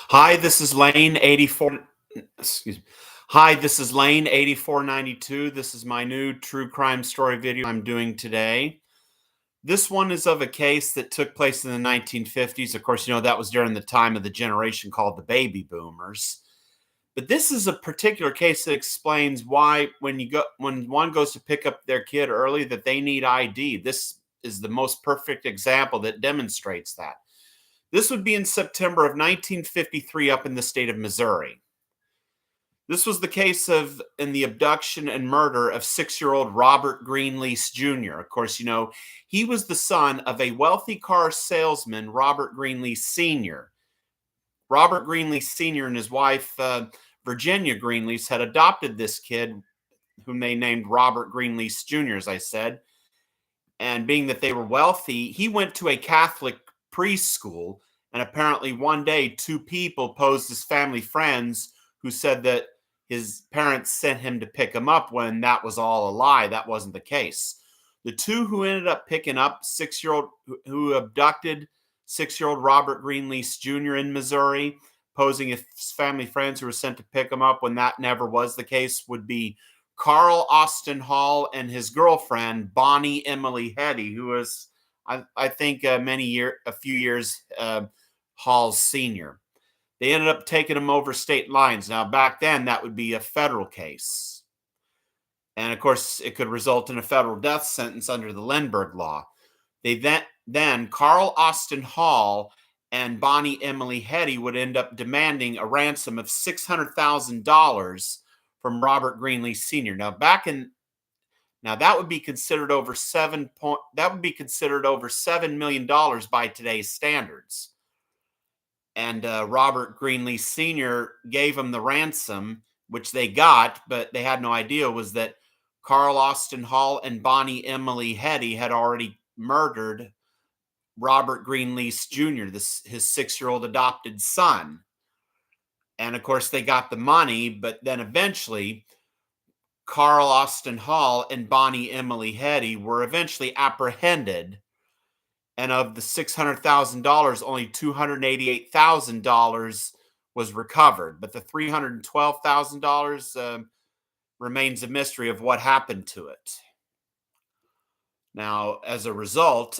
Hi, this is Lane 84. Excuse me. Hi, this is Lane 8492. This is my new true crime story video I'm doing today. This one is of a case that took place in the 1950s. Of course, that was during the time of the generation called the baby boomers. But this is a particular case that explains why when one goes to pick up their kid early that they need ID. This is the most perfect example that demonstrates that. This would be in September of 1953 up in the state of Missouri. This was the case of in the abduction and murder of 6-year-old Robert Greenlease Jr. Of course, he was the son of a wealthy car salesman, Robert Greenlease Sr. Robert Greenlease Sr. and his wife, Virginia Greenlease, had adopted this kid, whom they named Robert Greenlease Jr., as I said. And being that they were wealthy, he went to a Catholic preschool. And apparently one day, two people posed as family friends who said that his parents sent him to pick him up, when that was all a lie. That wasn't the case. The two who ended up picking up who abducted 6-year-old Robert Greenlease Jr. in Missouri, posing as family friends who were sent to pick him up when that never was the case, would be Carl Austin Hall and his girlfriend, Bonnie Emily Heady, who was, I think, a few years Hall's senior. They ended up taking him over state lines. Now, back then, that would be a federal case. And of course, it could result in a federal death sentence under the Lindbergh Law. Then Carl Austin Hall and Bonnie Emily Heady would end up demanding a ransom of $600,000 from Robert Greenlease Sr. Now that would be considered over $7 million by today's standards. And Robert Greenlease Sr. gave him the ransom, which they got, but they had no idea was that Carl Austin Hall and Bonnie Emily Heady had already murdered Robert Greenlease Jr., his 6-year-old adopted son. And of course, they got the money, but then eventually Carl Austin Hall and Bonnie Emily Heady were eventually apprehended. And of the $600,000, only $288,000 was recovered. But the $312,000 remains a mystery of what happened to it. Now, as a result,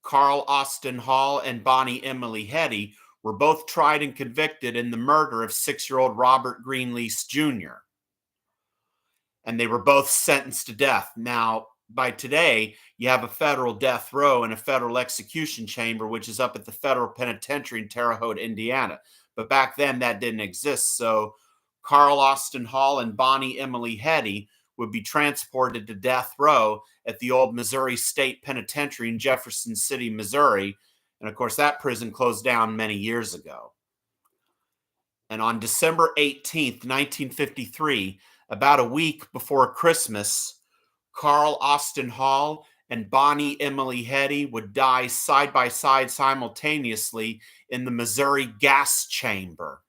Carl Austin Hall and Bonnie Emily Heady were both tried and convicted in the murder of 6-year-old Robert Greenlease Jr. And they were both sentenced to death. Now, by today, you have a federal death row and a federal execution chamber, which is up at the federal penitentiary in Terre Haute, Indiana. But back then, that didn't exist. So Carl Austin Hall and Bonnie Emily Heady would be transported to death row at the old Missouri State Penitentiary in Jefferson City, Missouri. And of course, that prison closed down many years ago. And on December 18th, 1953, about a week before Christmas, Carl Austin Hall and Bonnie Emily Heady would die side by side simultaneously in the Missouri gas chamber.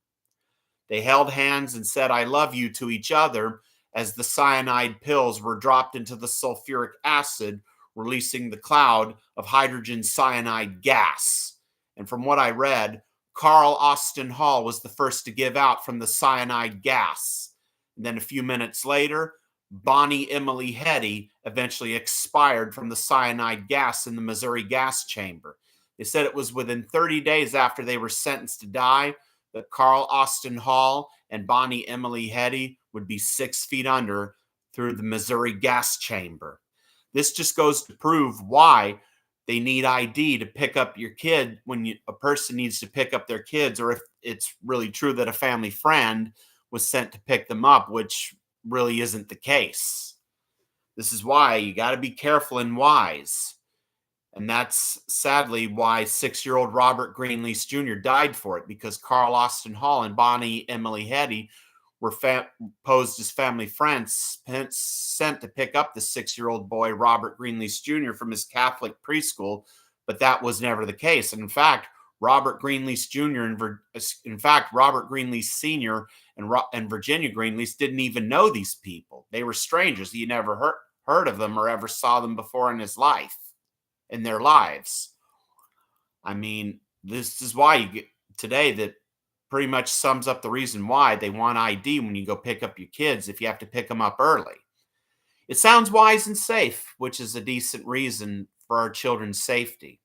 They held hands and said, "I love you" to each other as the cyanide pills were dropped into the sulfuric acid, releasing the cloud of hydrogen cyanide gas. And from what I read, Carl Austin Hall was the first to give out from the cyanide gas. And then a few minutes later, Bonnie Emily Heady eventually expired from the cyanide gas in the Missouri gas chamber. They said it was within 30 days after they were sentenced to die that Carl Austin Hall and Bonnie Emily Heady would be 6 feet under through the Missouri gas chamber. This just goes to prove why they need ID to pick up your kid when a person needs to pick up their kids, or if it's really true that a family friend was sent to pick them up, which really isn't the case. This is why you got to be careful and wise. And that's sadly why 6-year-old Robert Greenlease Jr. died for it, because Carl Austin Hall and Bonnie Emily Heady were posed as family friends, sent to pick up the 6-year-old boy, Robert Greenlease Jr., from his Catholic preschool, but that was never the case. And in fact, Robert Greenlease Jr. Robert Greenlease Sr. and Virginia Greenlease didn't even know these people. They were strangers. He never heard of them or ever saw them before in their lives. I mean, this is why you get today that pretty much sums up the reason why they want ID when you go pick up your kids if you have to pick them up early. It sounds wise and safe, which is a decent reason for our children's safety.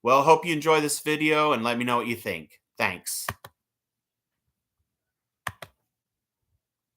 Well, hope you enjoy this video and let me know what you think. Thanks.